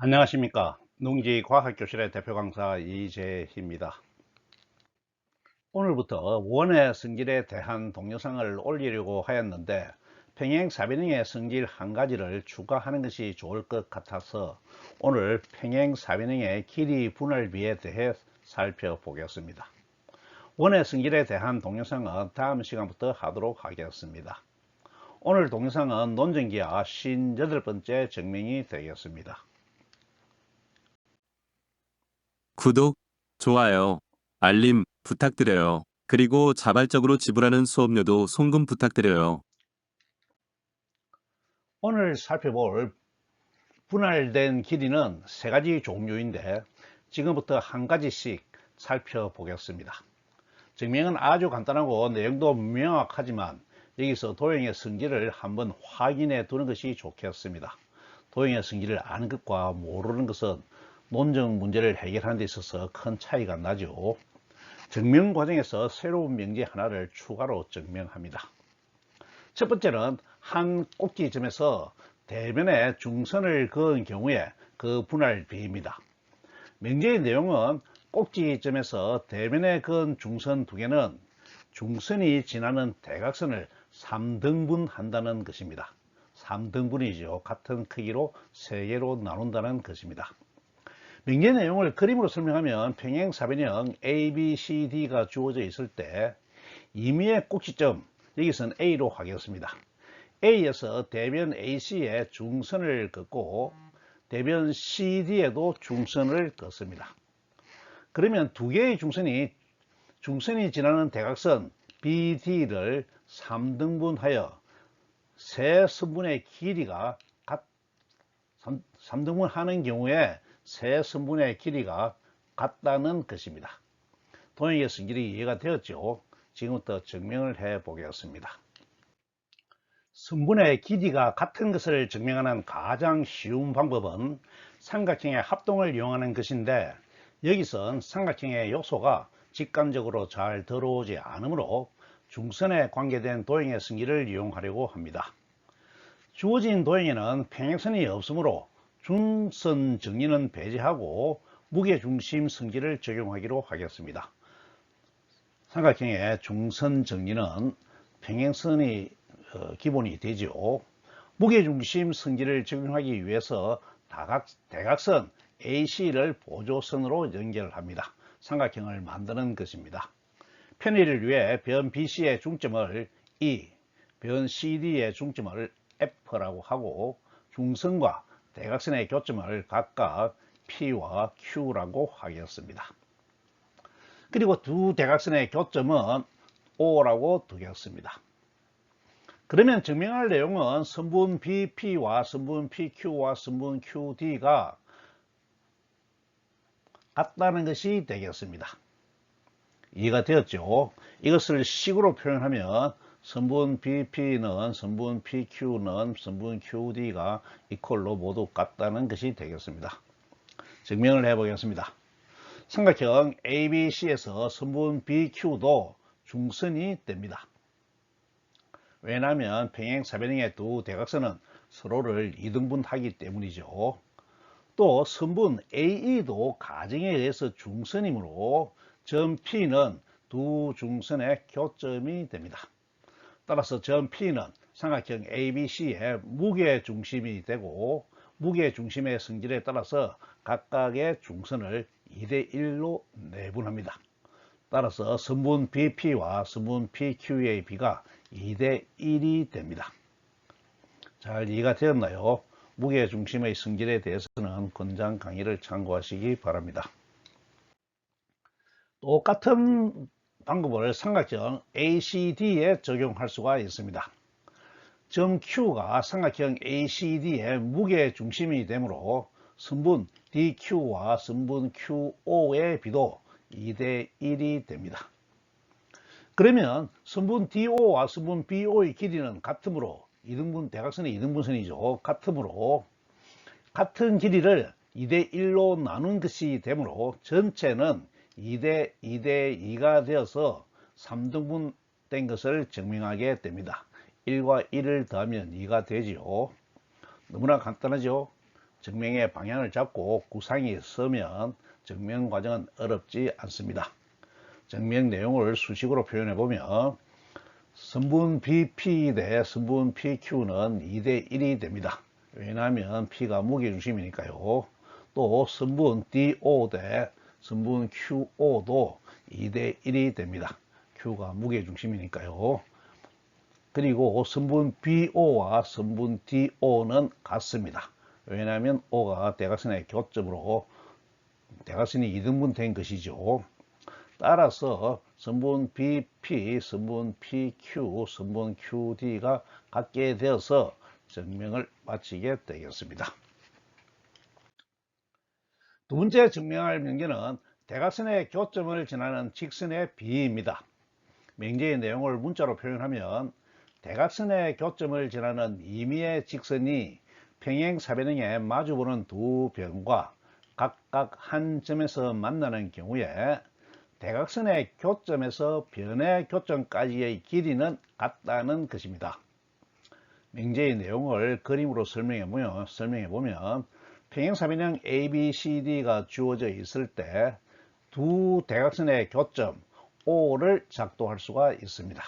안녕하십니까. 농지과학교실의 대표 강사 이재희입니다. 오늘부터 원의 성질에 대한 동영상을 올리려고 하였는데 평행사변형의 성질 한 가지를 추가하는 것이 좋을 것 같아서 오늘 평행사변형의 길이 분할비에 대해 살펴보겠습니다. 원의 성질에 대한 동영상은 다음 시간부터 하도록 하겠습니다. 오늘 동영상은 논증기하 58번째 증명이 되겠습니다. 구독, 좋아요, 알림 부탁드려요. 그리고 자발적으로 지불하는 수업료도 송금 부탁드려요. 오늘 살펴볼 분할된 길이는 세 가지 종류인데 지금부터 한 가지씩 살펴보겠습니다. 증명은 아주 간단하고 내용도 명확하지만 여기서 도형의 성질을 한번 확인해 두는 것이 좋겠습니다. 도형의 성질을 아는 것과 모르는 것은 논증 문제를 해결하는 데 있어서 큰 차이가 나죠. 증명 과정에서 새로운 명제 하나를 추가로 증명합니다. 첫 번째는 한 꼭지점에서 대변에 중선을 그은 경우에 그 분할비입니다. 명제의 내용은 꼭지점에서 대변에 그은 중선 두 개는 중선이 지나는 대각선을 3등분 한다는 것입니다. 3등분이죠. 같은 크기로 3개로 나눈다는 것입니다. 명제 내용을 그림으로 설명하면 평행사변형 ABCD가 주어져 있을 때 임의의 꼭지점, 여기서는 A로 하겠습니다. A에서 대변 AC에 중선을 긋고 대변 CD에도 중선을 긋습니다. 그러면 두 개의 중선이 지나는 대각선 BD를 3등분하여 세 선분의 길이가 3등분 하는 경우에 세 선분의 길이가 같다는 것입니다. 도형의 성질이 이해가 되었죠? 지금부터 증명을 해 보겠습니다. 선분의 길이가 같은 것을 증명하는 가장 쉬운 방법은 삼각형의 합동을 이용하는 것인데 여기선 삼각형의 요소가 직관적으로 잘 들어오지 않으므로 중선에 관계된 도형의 성질을 이용하려고 합니다. 주어진 도형에는 평행선이 없으므로 중선 정리는 배제하고 무게중심 성질을 적용하기로 하겠습니다. 삼각형의 중선 정리는 평행선이 기본이 되죠. 무게중심 성질을 적용하기 위해서 대각선 AC를 보조선으로 연결합니다. 삼각형을 만드는 것입니다. 편의를 위해 변 BC의 중점을 E, 변 CD의 중점을 F라고 하고 중선과 대각선의 교점을 각각 P와 Q라고 하겠습니다. 그리고 두 대각선의 교점은 O라고 두겠습니다. 그러면 증명할 내용은 선분 BP와 선분 PQ와 선분 QD가 같다는 것이 되겠습니다. 이해가 되었죠? 이것을 식으로 표현하면 선분 BP는 선분 PQ는 선분 QD가 이퀄로 모두 같다는 것이 되겠습니다. 증명을 해 보겠습니다. 삼각형 ABC에서 선분 BQ도 중선이 됩니다. 왜냐하면 평행사변형의 두 대각선은 서로를 이등분하기 때문이죠. 또 선분 AE도 가정에 의해서 중선이므로 점 P는 두 중선의 교점이 됩니다. 따라서 점 P는 삼각형 ABC의 무게중심이 되고 무게중심의 성질에 따라서 각각의 중선을 2대1로 내분합니다. 따라서 선분 BP와 선분 PQ의 비가 2대1이 됩니다. 잘 이해가 되었나요? 무게중심의 성질에 대해서는 권장 강의를 참고하시기 바랍니다. 똑같은 방법을 삼각형 ACD에 적용할 수가 있습니다. 점 Q가 삼각형 ACD의 무게중심이 되므로 선분 DQ와 선분 QO의 비도 2대1이 됩니다. 그러면 선분 DO와 선분 BO의 길이는 같으므로 대각선의 2등분선이죠. 같으므로 같은 길이를 2대1로 나눈 것이 되므로 전체는 2대2가 되어서 3등분 된 것을 증명하게 됩니다. 1과 1을 더하면 2가 되지요. 너무나 간단하죠. 증명의 방향을 잡고 구상이 서면 증명 과정은 어렵지 않습니다. 증명 내용을 수식으로 표현해 보면 선분 BP 대 선분 PQ는 2대 1이 됩니다. 왜냐하면 P가 무게중심이니까요. 또 선분 DO 대 선분 QO도 2대 1이 됩니다. Q가 무게중심이니까요. 그리고 선분 BO와 선분 DO는 같습니다. 왜냐하면 O가 대각선의 교점으로 대각선이 이등분된 것이죠. 따라서 선분 BP, 선분 PQ, 선분 QD가 같게 되어서 증명을 마치게 되겠습니다. 두 번째 증명할 명제는 대각선의 교점을 지나는 직선의 비입니다. 명제의 내용을 문자로 표현하면 대각선의 교점을 지나는 임의의 직선이 평행사변형에 마주보는 두 변과 각각 한 점에서 만나는 경우에 대각선의 교점에서 변의 교점까지의 길이는 같다는 것입니다. 명제의 내용을 그림으로 설명해 보면 평행사변형 ABCD가 주어져 있을 때 두 대각선의 교점 O를 작도할 수가 있습니다.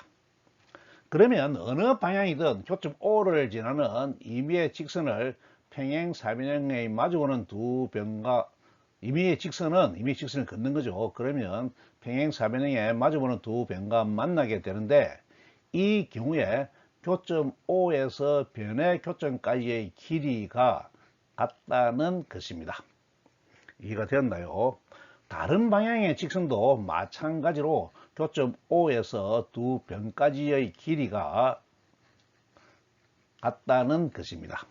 그러면 어느 방향이든 교점 O를 지나는 임의의 직선을 평행사변형에 마주보는 두 변과 임의의 직선을 걷는 거죠. 그러면 평행사변형에 마주보는 두 변과 만나게 되는데 이 경우에 교점 O에서 변의 교점까지의 길이가 같다는 것입니다. 이해가 되었나요? 다른 방향의 직선도 마찬가지로 교점 O에서 두 변까지의 길이가 같다는 것입니다.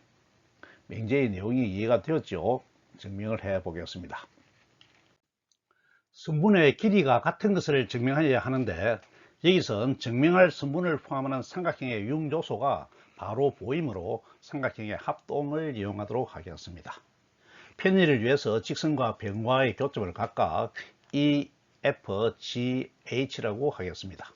명제의 내용이 이해가 되었죠? 증명을 해 보겠습니다. 선분의 길이가 같은 것을 증명해야 하는데 여기선 증명할 선분을 포함하는 삼각형의 유형요소가 바로 보이므로 삼각형의 합동을 이용하도록 하겠습니다. 편의를 위해서 직선과 변과의 교점을 각각 EF, GH라고 하겠습니다.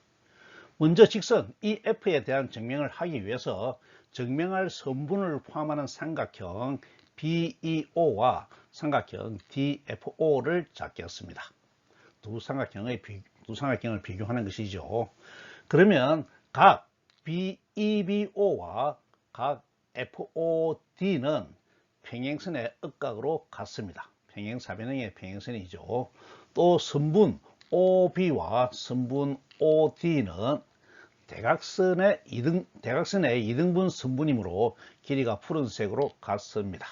먼저 직선 EF에 대한 증명을 하기 위해서 증명할 선분을 포함하는 삼각형 BEO와 삼각형 DFO를 잡겠습니다. 두 삼각형을 비교하는 것이죠. 그러면 각 BEBO와 각 FOD는 평행선의 억각으로 같습니다. 평행사변형의 평행선이죠. 또 선분 OB와 선분 OD는 대각선의 이등분 선분이므로 길이가 푸른색으로 같습니다.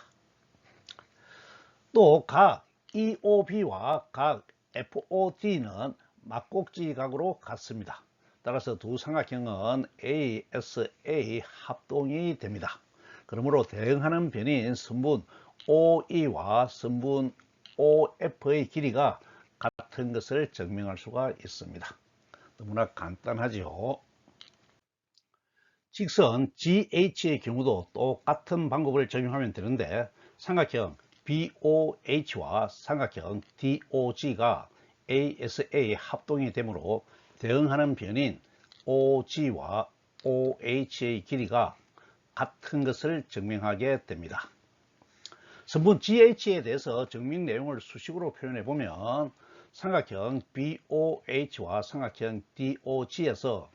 또 각 EOB와 각 FOD는 막곡지 각으로 같습니다. 따라서 두 삼각형은 ASA 합동이 됩니다. 그러므로 대응하는 변인 선분 OE와 선분 OF의 길이가 같은 것을 증명할 수가 있습니다. 너무나 간단하죠. 직선 GH의 경우도 똑같은 방법을 적용하면 되는데 삼각형 BOH와 삼각형 DOG가 ASA 합동이 되므로 대응하는 변인 OG와 OH의 길이가 같은 것을 증명하게 됩니다. 선분 GH에 대해서 증명 내용을 수식으로 표현해 보면 삼각형 BOH와 삼각형 DOG에서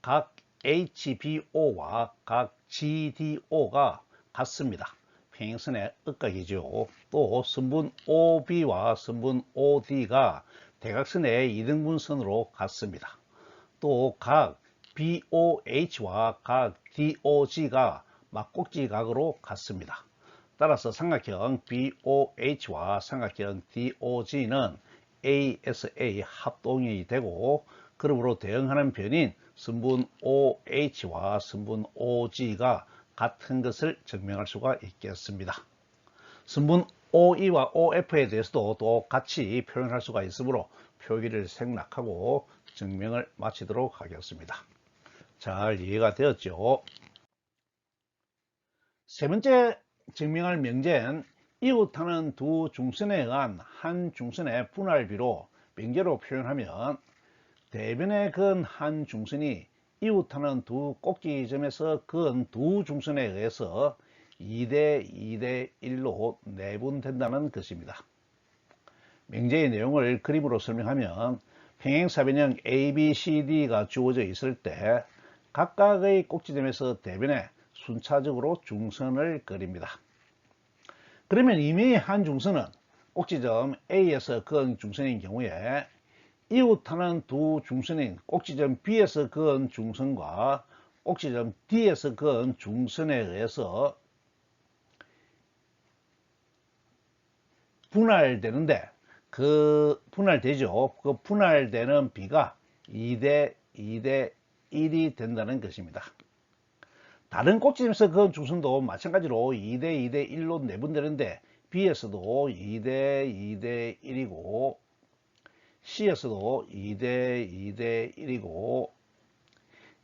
각 HBO와 각 GDO가 같습니다. 평행선의 억각이죠. 또 선분 OB와 선분 OD가 대각선의 이등분선으로 같습니다. 또 각 BOH와 각 DOG가 막곡지 각으로 같습니다. 따라서 삼각형 BOH와 삼각형 DOG는 ASA 합동이 되고 그러므로 대응하는 변인 선분 OH와 선분 OG가 같은 것을 증명할 수가 있겠습니다. 선분 OE와 OF에 대해서도 똑같이 표현할 수가 있으므로 표기를 생략하고 증명을 마치도록 하겠습니다. 잘 이해가 되었죠? 세 번째 증명할 명제는 이웃하는 두 중선에 의한 한 중선의 분할비로 명제로 표현하면 대변에 그은 한 중선이 이웃하는 두 꼭지점에서 그은 두 중선에 의해서 2대 2대 1로 내분된다는 것입니다. 명제의 내용을 그림으로 설명하면 평행사변형 ABCD가 주어져 있을 때 각각의 꼭지점에서 대변에 순차적으로 중선을 그립니다. 그러면 이미 한 중선은 꼭지점 A에서 그은 중선인 경우에 이웃하는 두 중선인 꼭지점 B에서 그은 중선과 꼭지점 D에서 그은 중선에 의해서 분할되는데 분할되죠. 그 분할되는 비가 2대 2대 1이 된다는 것입니다. 다른 꼭지점에서 그은 중선도 마찬가지로 2대 2대 1로 내분되는데 B에서도 2대 2대 1이고 C에서도 2대 2대 1이고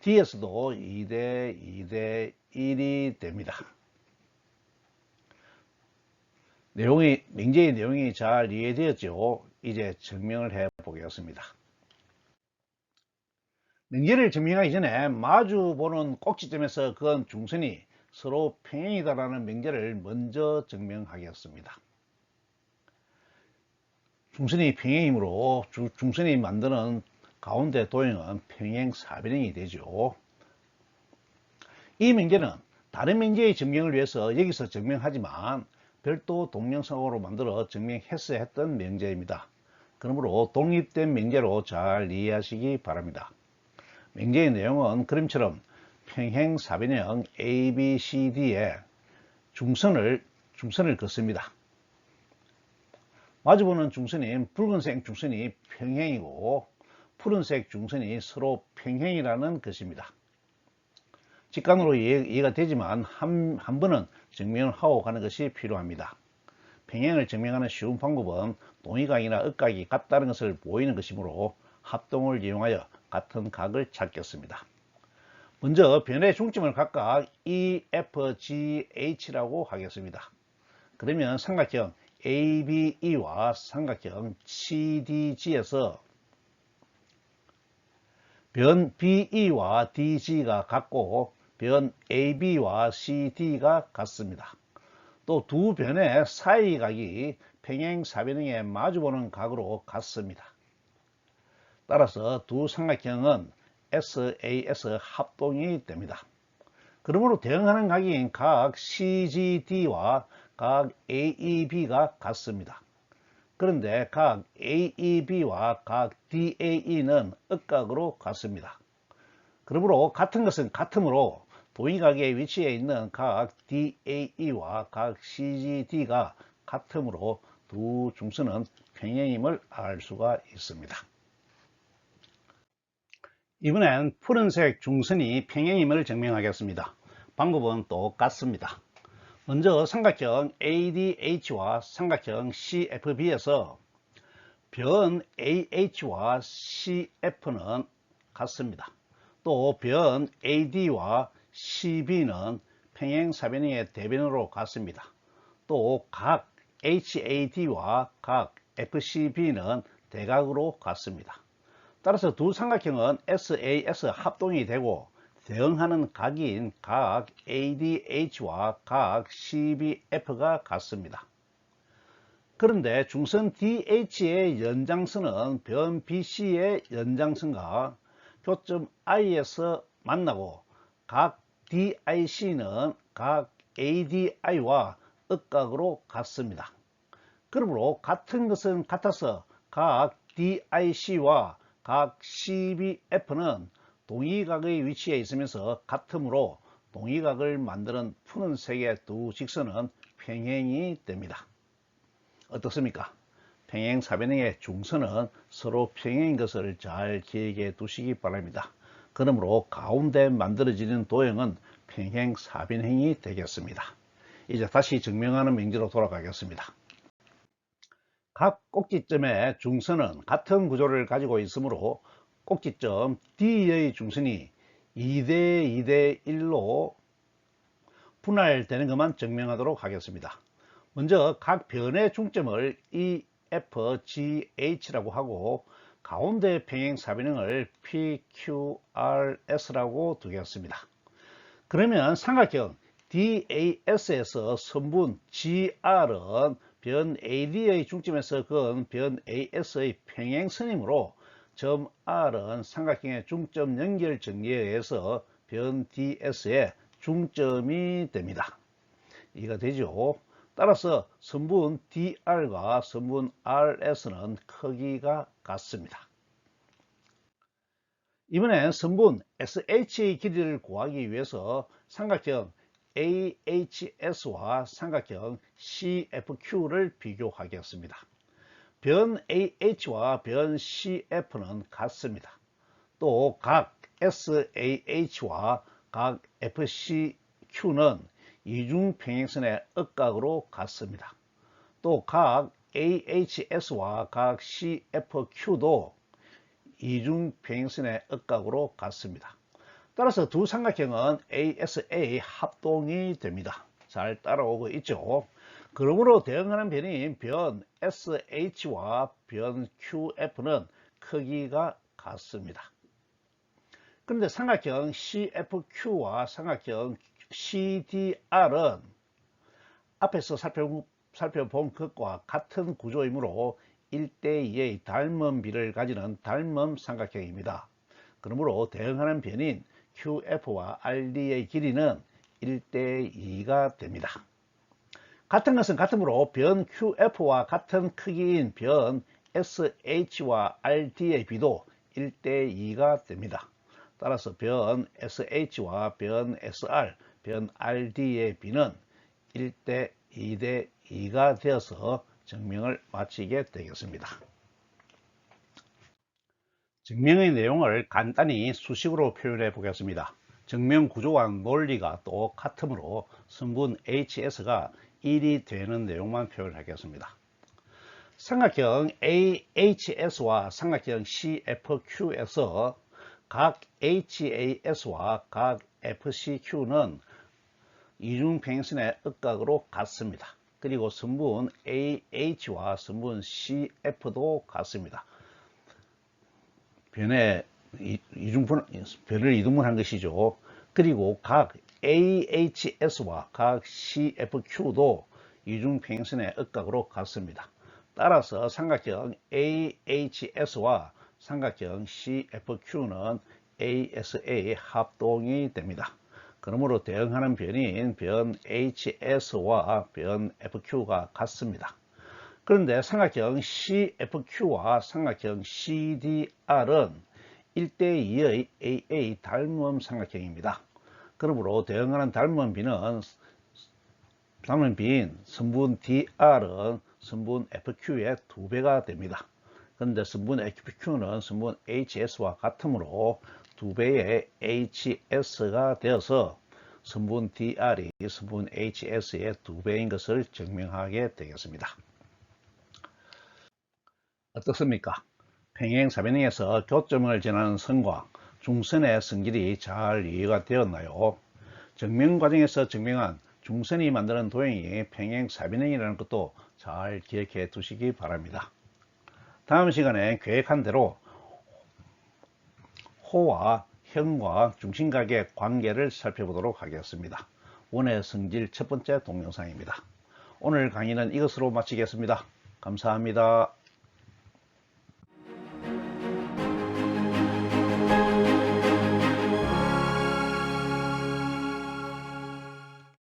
D에서도 2대 2대 1이 됩니다. 명제의 내용이 잘 이해되었죠? 이제 증명을 해 보겠습니다. 명제를 증명하기 전에 마주보는 꼭지점에서 그은 중선이 서로 평행이다라는 명제를 먼저 증명하겠습니다. 중선이 평행이므로 중선이 만드는 가운데 도형은 평행사변형이 되죠. 이 명제는 다른 명제의 증명을 위해서 여기서 증명하지만 별도 동영상으로 만들어 증명했어야 했던 명제입니다. 그러므로 독립된 명제로 잘 이해하시기 바랍니다. 명제의 내용은 그림처럼 평행사변형 ABCD에 중선을 긋습니다. 마주보는 중선인 붉은색 중선이 평행이고 푸른색 중선이 서로 평행이라는 것입니다. 직관으로 이해가 되지만 한 번은 증명을 하고 가는 것이 필요합니다. 평행을 증명하는 쉬운 방법은 동의각이나 억각이 같다는 것을 보이는 것이므로 합동을 이용하여 같은 각을 찾겠습니다. 먼저 변의 중점을 각각 E, F, G, H라고 하겠습니다. 그러면 삼각형 ABE와 삼각형 CDG에서 변 BE와 DG가 같고 변 AB와 CD가 같습니다. 또 두 변의 사이각이 평행사변형에 마주보는 각으로 같습니다. 따라서 두 삼각형은 SAS 합동이 됩니다. 그러므로 대응하는 각인 각 CGD와 각 AEB가 같습니다. 그런데 각 AEB와 각 DAE는 억각으로 같습니다. 그러므로 같은 것은 같으므로 동의각의 위치에 있는 각 DAE와 각 CGD가 같으므로 두 중선은 평행임을 알 수가 있습니다. 이번엔 푸른색 중선이 평행임을 증명하겠습니다. 방법은 똑같습니다. 먼저 삼각형 ADH와 삼각형 CFB에서 변 AH와 CF는 같습니다. 또 변 AD와 CB는 평행사변형의 대변으로 같습니다. 또 각 HAD와 각 FCB는 대각으로 같습니다. 따라서 두 삼각형은 SAS 합동이 되고 대응하는 각인 각 ADH와 각 CBF가 같습니다. 그런데 중선 DH의 연장선은 변 BC의 연장선과 교점 I에서 만나고 각 DIC는 각 ADI와 억각으로 같습니다. 그러므로 같은 것은 같아서 각 DIC와 각 CBF는 동의각의 위치에 있으면서 같으므로 동의각을 만드는 푸른색의 두 직선은 평행이 됩니다. 어떻습니까? 평행사변형의 중선은 서로 평행인 것을 잘 기억해 두시기 바랍니다. 그러므로 가운데 만들어지는 도형은 평행사변형이 되겠습니다. 이제 다시 증명하는 명제로 돌아가겠습니다. 각 꼭지점의 중선은 같은 구조를 가지고 있으므로 꼭지점 D의 중선이 2대 2대 1로 분할되는 것만 증명하도록 하겠습니다. 먼저 각 변의 중점을 EFGH라고 하고 가운데 평행사변형을 PQRS라고 두겠습니다. 그러면 삼각형 DAS에서 선분 GR은 변 AD의 중점에서 그은 변 AS의 평행선이므로 점 R은 삼각형의 중점 연결 정리에 의해서 변 DS의 중점이 됩니다. 이해가 되죠? 따라서 선분 DR과 선분 RS는 크기가 같습니다. 이번엔 선분 SH의 길이를 구하기 위해서 삼각형 AHS와 삼각형 CFQ를 비교하겠습니다. 변 AH와 변 CF는 같습니다. 또 각 SAH와 각 FCQ는 이중평행선의 억각으로 같습니다. 또 각 AHS와 각 CFQ도 이중평행선의 억각으로 같습니다. 따라서 두 삼각형은 ASA 합동이 됩니다. 잘 따라오고 있죠? 그러므로 대응하는 변인 변 SH와 변 QF는 크기가 같습니다. 그런데 삼각형 CFQ와 삼각형 CDR은 앞에서 살펴본 것과 같은 구조이므로 1대2의 닮은 비를 가지는 닮은 삼각형입니다. 그러므로 대응하는 변인 QF와 RD의 길이는 1대2가 됩니다. 같은 것은 같으므로 변 QF와 같은 크기인 변 SH와 RD의 비도 1대2가 됩니다. 따라서 변 SH와 변 SR, 변 RD의 비는 1대2대2가 되어서 증명을 마치게 되겠습니다. 증명의 내용을 간단히 수식으로 표현해 보겠습니다. 증명 구조와 논리가 똑같으므로 선분 HS가 1이 되는 내용만 표현하겠습니다. 삼각형 AHS와 삼각형 CFQ에서 각 HAS와 각 FCQ는 이중평행선의 억각으로 같습니다. 그리고 선분 AH와 선분 CF도 같습니다. 변을 이등분한 것이죠. 그리고 각 AHS와 각 CFQ도 이중평행선의 억각으로 같습니다. 따라서 삼각형 AHS와 삼각형 CFQ는 ASA 합동이 됩니다. 그러므로 대응하는 변인 변 HS와 변 FQ가 같습니다. 그런데 삼각형 CFQ와 삼각형 CDR은 1대2의 AA 닮음 삼각형입니다. 그러므로 대응하는 닮은 비인 선분 DR은 선분 FQ의 2배가 됩니다. 그런데 선분 FQ는 선분 HS와 같으므로 2배의 HS가 되어서 선분 DR이 선분 HS의 2배인 것을 증명하게 되겠습니다. 어떻습니까? 평행 사변형에서 교점을 지나는 선과 중선의 성질이 잘 이해가 되었나요? 증명 과정에서 증명한 중선이 만드는 도형이 평행 사변형이라는 것도 잘 기억해 두시기 바랍니다. 다음 시간에 계획한 대로 호와 형과 중심각의 관계를 살펴보도록 하겠습니다. 원의 성질 첫 번째 동영상입니다. 오늘 강의는 이것으로 마치겠습니다. 감사합니다.